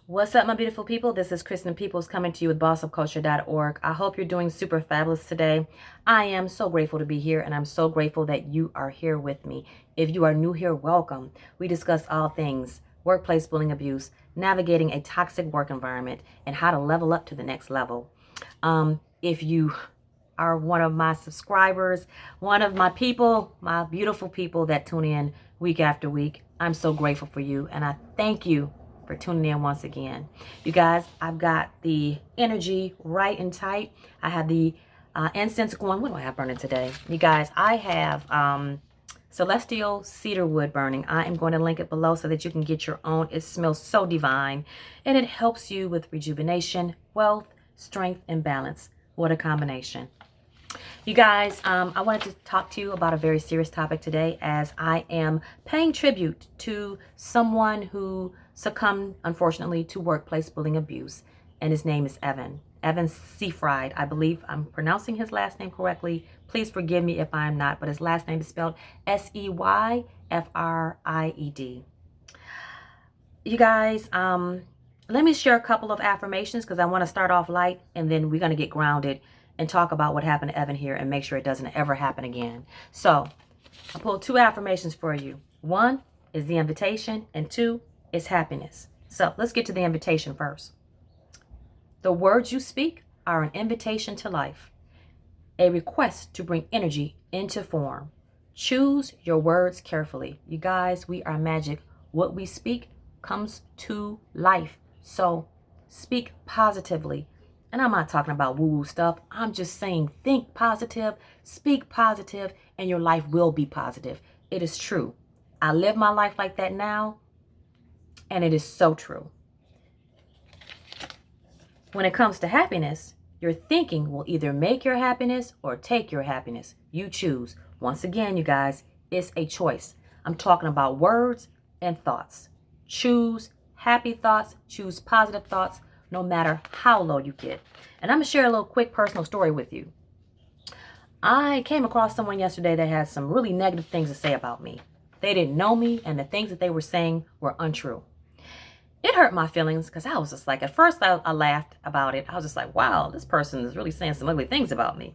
What's up, my beautiful people? This is Kristen Peoples coming to you with bossofculture.org. I hope you're doing super fabulous today. I am so grateful to be here, and I'm so grateful that you are here with me. If you are new here, welcome. We discuss all things workplace bullying abuse, navigating a toxic work environment, and how to level up to the next level. If you are one of my subscribers, one of my people, my beautiful people that tune in week after week, I'm so grateful for you, and I thank you for tuning in once again. You guys, I've got the energy right and tight. I have the incense going. What do I have burning today? You guys, I have celestial cedar wood burning. I am going to link it below so that you can get your own. It smells so divine, and it helps you with rejuvenation, wealth, strength, and balance. What a combination. You guys, I wanted to talk to you about a very serious topic today, as I am paying tribute to someone who succumbed, unfortunately, to workplace bullying abuse, and his name is Evan. Evan Seafried. I believe I'm pronouncing his last name correctly. Please forgive me if I'm not, but his last name is spelled Seyfried. You guys, let me share a couple of affirmations because I want to start off light, and then we're going to get grounded and talk about what happened to Evan here and make sure it doesn't ever happen again. So I pulled two affirmations for you. One is the invitation, and two is happiness. So let's get to the invitation first. The words you speak are an invitation to life, a request to bring energy into form. Choose your words carefully. You guys, we are magic. What we speak comes to life. So speak positively. And I'm not talking about woo-woo stuff. I'm just saying think positive, speak positive, and your life will be positive. It is true. I live my life like that now, and it is so true. When it comes to happiness, your thinking will either make your happiness or take your happiness. You choose. Once again, you guys, it's a choice. I'm talking about words and thoughts. Choose happy thoughts, choose positive thoughts, no matter how low you get. And I'm going to share a little quick personal story with you. I came across someone yesterday that had some really negative things to say about me. They didn't know me, and the things that they were saying were untrue. It hurt my feelings because I was just like, at first I laughed about it. I was just like, wow, this person is really saying some ugly things about me.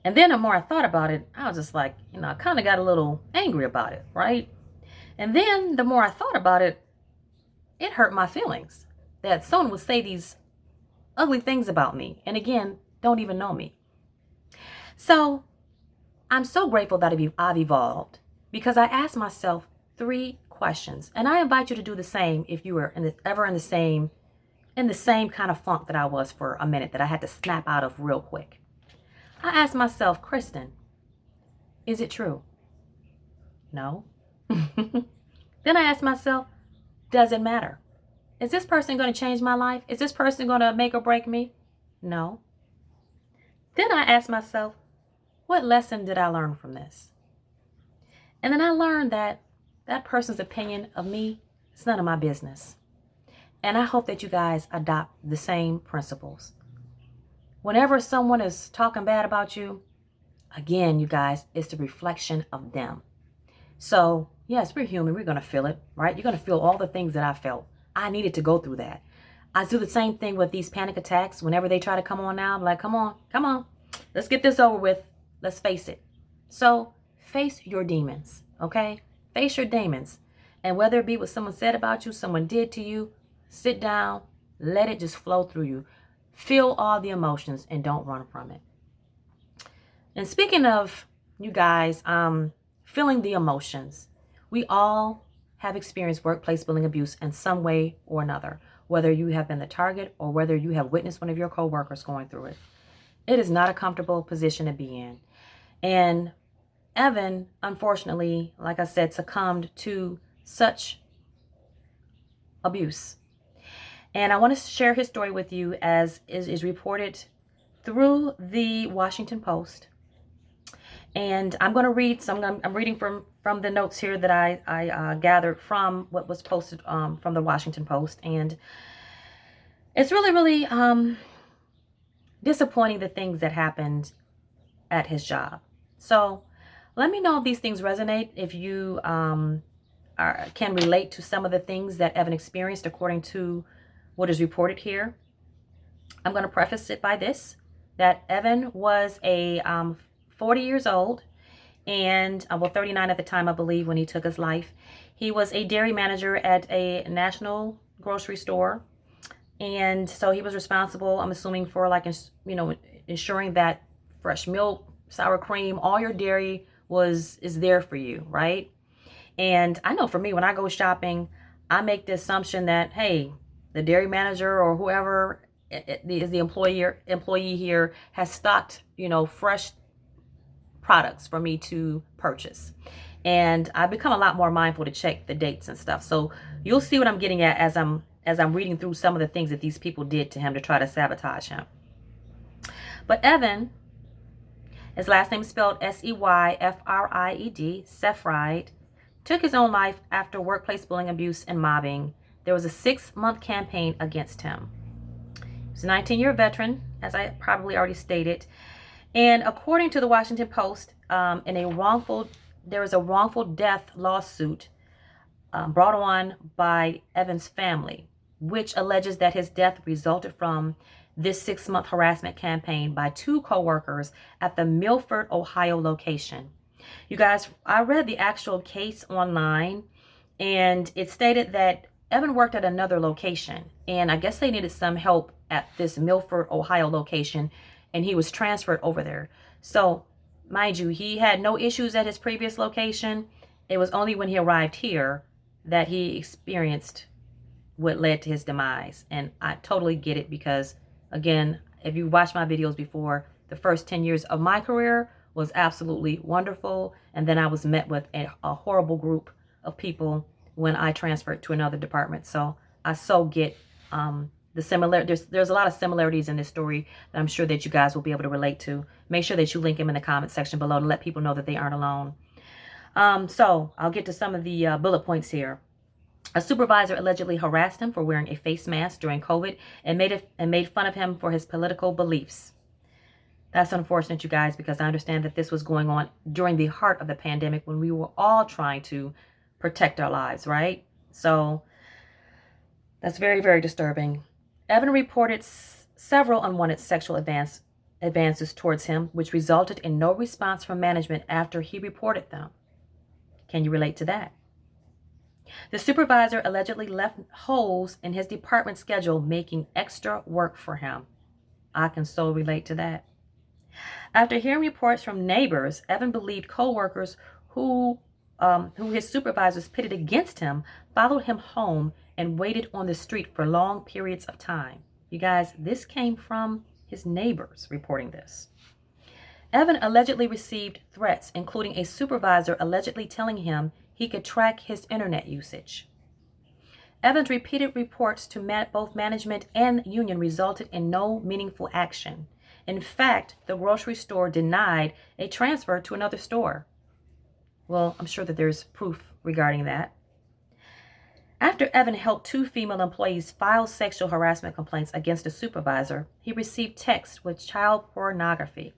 And then the more I thought about it, I was just like, I kind of got a little angry about it, right? And then the more I thought about it, it hurt my feelings that someone would say these ugly things about me, and again, don't even know me. So I'm so grateful that I've evolved, because I asked myself 3 questions, and I invite you to do the same if you were ever in the same kind of funk that I was for a minute, that I had to snap out of real quick. I asked myself, Kristen, is it true? No. Then I asked myself, does it matter? Is this person going to change my life? Is this person going to make or break me? No. Then I asked myself, what lesson did I learn from this? And then I learned that that person's opinion of me is none of my business. And I hope that you guys adopt the same principles. Whenever someone is talking bad about you, again, you guys, it's the reflection of them. So, yes, we're human. We're going to feel it, right? You're going to feel all the things that I felt. I needed to go through that. I do the same thing with these panic attacks. Whenever they try to come on now, I'm like, come on. Let's get this over with. Let's face it. So face your demons, okay? Face your demons. And whether it be what someone said about you, someone did to you, sit down, let it just flow through you. Feel all the emotions and don't run from it. And speaking of, you guys, feeling the emotions, we all have experienced workplace bullying abuse in some way or another, whether you have been the target or whether you have witnessed one of your coworkers going through it. It is not a comfortable position to be in. And Evan, unfortunately, like I said, succumbed to such abuse. And I want to share his story with you, as is reported through the Washington Post. And I'm going to read I'm reading from the notes here that I gathered from what was posted from the Washington Post. And it's really disappointing, the things that happened at his job. So let me know if these things resonate, if you can relate to some of the things that Evan experienced according to what is reported here. I'm going to preface it by this, that Evan was a 40 years old and, well, 39 at the time, I believe, when he took his life. He was a dairy manager at a national grocery store. And so he was responsible, I'm assuming, for like, ensuring that fresh milk, sour cream, all your dairy is there for you, right? And I know for me, when I go shopping, I make the assumption that, hey, the dairy manager or whoever is the employee here has stocked, fresh products for me to purchase. And I've become a lot more mindful to check the dates and stuff. So you'll see what I'm getting at as I'm reading through some of the things that these people did to him to try to sabotage him. But Evan, his last name is spelled Seyfried, Seyfried, took his own life after workplace bullying, abuse, and mobbing. There was a 6-month campaign against him. He's a 19-year veteran, as I probably already stated. And according to the Washington Post, there was a wrongful death lawsuit brought on by Evan's family, which alleges that his death resulted from this 6-month harassment campaign by 2 co-workers at the Milford, Ohio location. You guys, I read the actual case online, and it stated that Evan worked at another location, and I guess they needed some help at this Milford, Ohio location, and he was transferred over there. So, mind you, he had no issues at his previous location. It was only when he arrived here that he experienced what led to his demise. And I totally get it because, again, if you watched my videos before, the first 10 years of my career was absolutely wonderful. And then I was met with a horrible group of people when I transferred to another department. So I so get the similar. There's a lot of similarities in this story that I'm sure that you guys will be able to relate to. Make sure that you link them in the comment section below to let people know that they aren't alone. So I'll get to some of the bullet points here. A supervisor allegedly harassed him for wearing a face mask during COVID and made fun of him for his political beliefs. That's unfortunate, you guys, because I understand that this was going on during the heart of the pandemic when we were all trying to protect our lives, right? So that's very, very disturbing. Evan reported several unwanted sexual advances towards him, which resulted in no response from management after he reported them. Can you relate to that? The supervisor allegedly left holes in his department schedule, making extra work for him. I can so relate to that. After hearing reports from neighbors, Evan believed co-workers who his supervisors pitted against him followed him home and waited on the street for long periods of time. You guys, this came from his neighbors reporting this. Evan allegedly received threats, including a supervisor allegedly telling him he could track his internet usage. Evan's repeated reports to both management and union resulted in no meaningful action. In fact, the grocery store denied a transfer to another store. Well, I'm sure that there's proof regarding that. After Evan helped 2 female employees file sexual harassment complaints against a supervisor, he received texts with child pornography.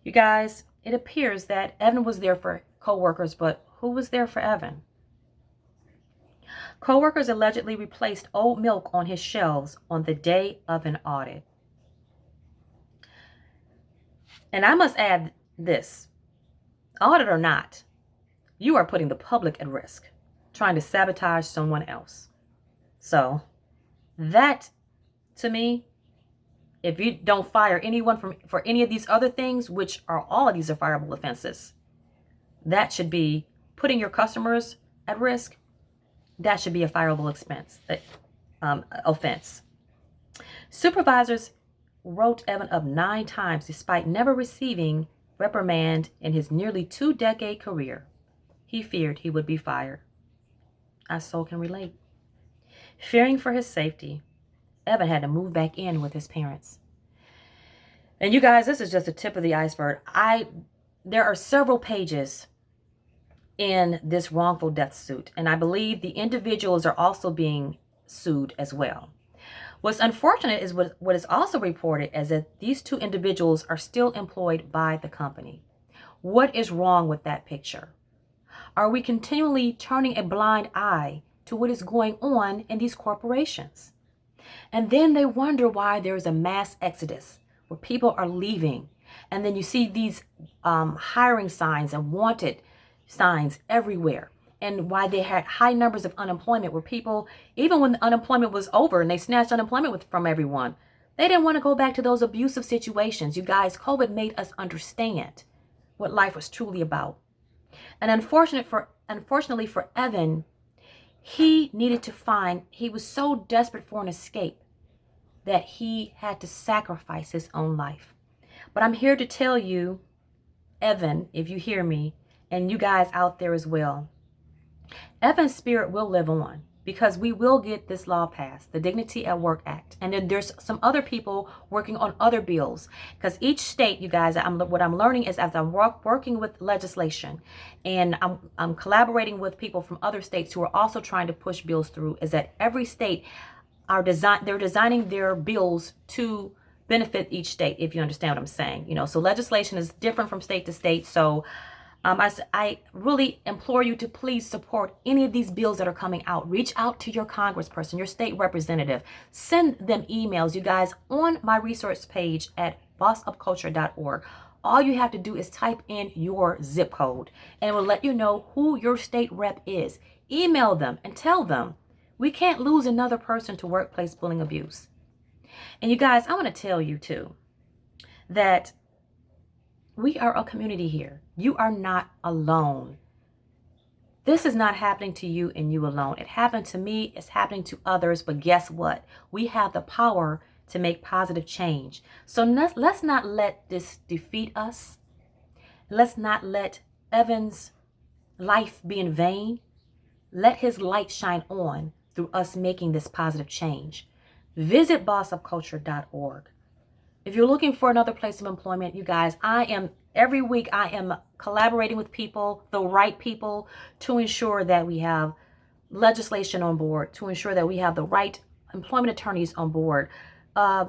You guys, it appears that Evan was there for co-workers, but who was there for Evan? Co-workers allegedly replaced old milk on his shelves on the day of an audit. And I must add this, audit or not, you are putting the public at risk, trying to sabotage someone else. So that, to me, if you don't fire anyone for any of these other things, which are all of these are fireable offenses, that should be putting your customers at risk. That should be a fireable offense. Supervisors wrote Evan up 9 times despite never receiving reprimand in his nearly 2-decade career. He feared he would be fired. I so can relate. Fearing for his safety, Evan had to move back in with his parents. And you guys, this is just the tip of the iceberg. There are several pages in this wrongful death suit, and I believe the individuals are also being sued as well. What's unfortunate is what is also reported is that these 2 individuals are still employed by the company. What is wrong with that picture? Are we continually turning a blind eye to what is going on in these corporations? And then they wonder why there's a mass exodus where people are leaving. And then you see these hiring signs and wanted signs everywhere. And why they had high numbers of unemployment where people, even when unemployment was over and they snatched unemployment from everyone, they didn't want to go back to those abusive situations. You guys, COVID made us understand what life was truly about. And unfortunately for Evan, he was so desperate for an escape that he had to sacrifice his own life. But I'm here to tell you, Evan, if you hear me, and you guys out there as well, Evan's spirit will live on because we will get this law passed, the Dignity at Work Act. And then there's some other people working on other bills because each state, you guys, what I'm learning is as I'm working with legislation and I'm collaborating with people from other states who are also trying to push bills through, is that every state they're designing their bills to benefit each state, if you understand what I'm saying. You know, so legislation is different from state to state. So I really implore you to please support any of these bills that are coming out. Reach out to your congressperson, your state representative. Send them emails, you guys, on my resource page at bossupculture.org. All you have to do is type in your zip code and it will let you know who your state rep is. Email them and tell them we can't lose another person to workplace bullying abuse. And you guys, I want to tell you too that we are a community here. You are not alone. This is not happening to you and you alone. It happened to me. It's happening to others. But guess what? We have the power to make positive change. So let's not let this defeat us. Let's not let Evan's life be in vain. Let his light shine on through us making this positive change. Visit bossupculture.org. If you're looking for another place of employment, you guys, every week I am collaborating with people, the right people, to ensure that we have legislation on board, to ensure that we have the right employment attorneys on board,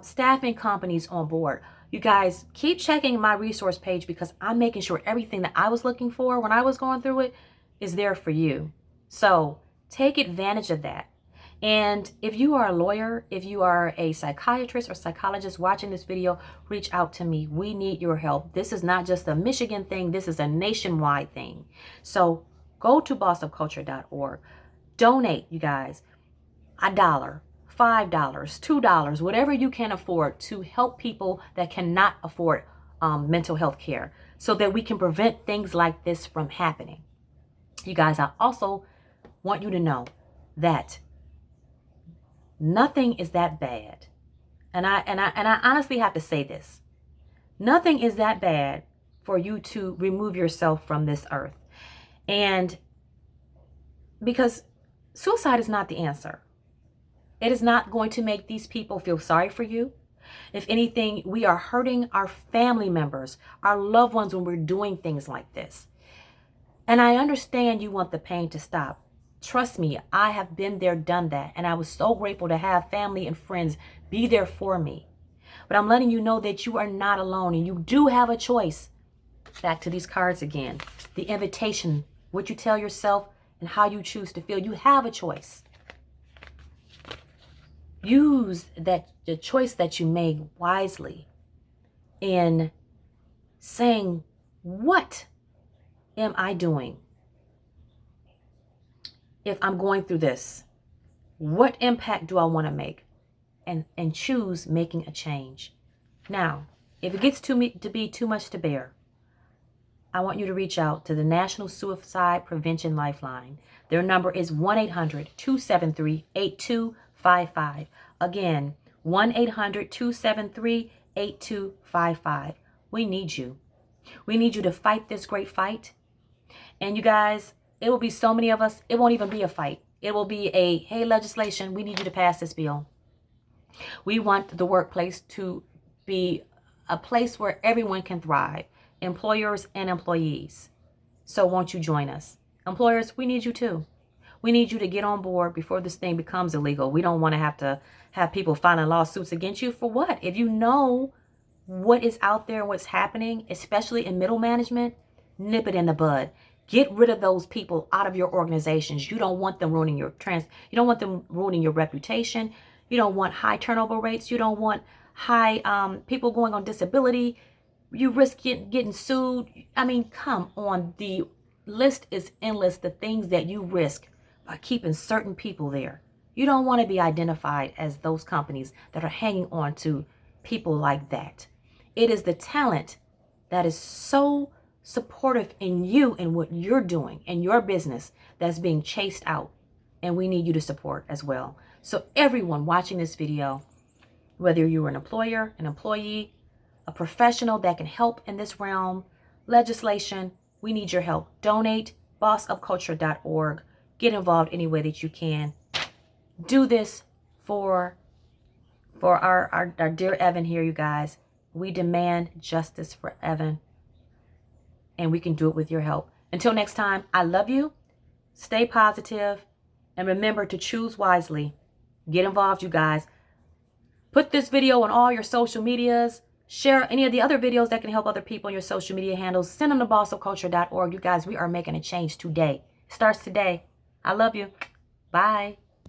staffing companies on board. You guys, keep checking my resource page because I'm making sure everything that I was looking for when I was going through it is there for you. So take advantage of that. And if you are a lawyer, if you are a psychiatrist or psychologist watching this video, reach out to me. We need your help. This is not just a Michigan thing. This is a nationwide thing. So go to bossupculture.org. Donate, you guys, $1, $5, $2, whatever you can afford to help people that cannot afford mental health care so that we can prevent things like this from happening. You guys, I also want you to know that nothing is that bad. And I honestly have to say this. Nothing is that bad for you to remove yourself from this earth. And because suicide is not the answer. It is not going to make these people feel sorry for you. If anything, we are hurting our family members, our loved ones when we're doing things like this. And I understand you want the pain to stop. Trust me, I have been there, done that. And I was so grateful to have family and friends be there for me. But I'm letting you know that you are not alone and you do have a choice. Back to these cards again. The invitation, what you tell yourself and how you choose to feel. You have a choice. Use the choice that you made wisely in saying, what am I doing? If I'm going through this, what impact do I want to make? And choose making a change. Now, if it gets to be too much to bear, I want you to reach out to the National Suicide Prevention Lifeline. Their number is 1-800-273-8255. Again, 1-800-273-8255. We need you. We need you to fight this great fight. And you guys, it will be so many of us, it won't even be a fight. It will be a, hey, legislation, we need you to pass this bill. We want the workplace to be a place where everyone can thrive, employers and employees. So won't you join us? Employers, we need you too. We need you to get on board before this thing becomes illegal. We don't want to have people filing lawsuits against you for what? If you know what is out there and what's happening, especially in middle management, nip it in the bud. Get rid of those people out of your organizations. You don't want them ruining your reputation. You don't want high turnover rates. You don't want high people going on disability. You risk getting sued. I mean, come on. The list is endless, the things that you risk by keeping certain people there. You don't want to be identified as those companies that are hanging on to people like that. It is the talent that is so supportive in you and what you're doing in your business that's being chased out. And we need you to support as well. So everyone watching this video, whether you're an employer, an employee, a professional that can help in this realm, legislation, we need your help. Donate, bossupculture.org. Get involved any way that you can. Do this for our dear Evan here, you guys. We demand justice for Evan, and we can do it with your help. Until next time, I love you. Stay positive, and remember to choose wisely. Get involved, you guys. Put this video on all your social medias. Share any of the other videos that can help other people on your social media handles. Send them to bossupculture.org. You guys, we are making a change today. It starts today. I love you. Bye.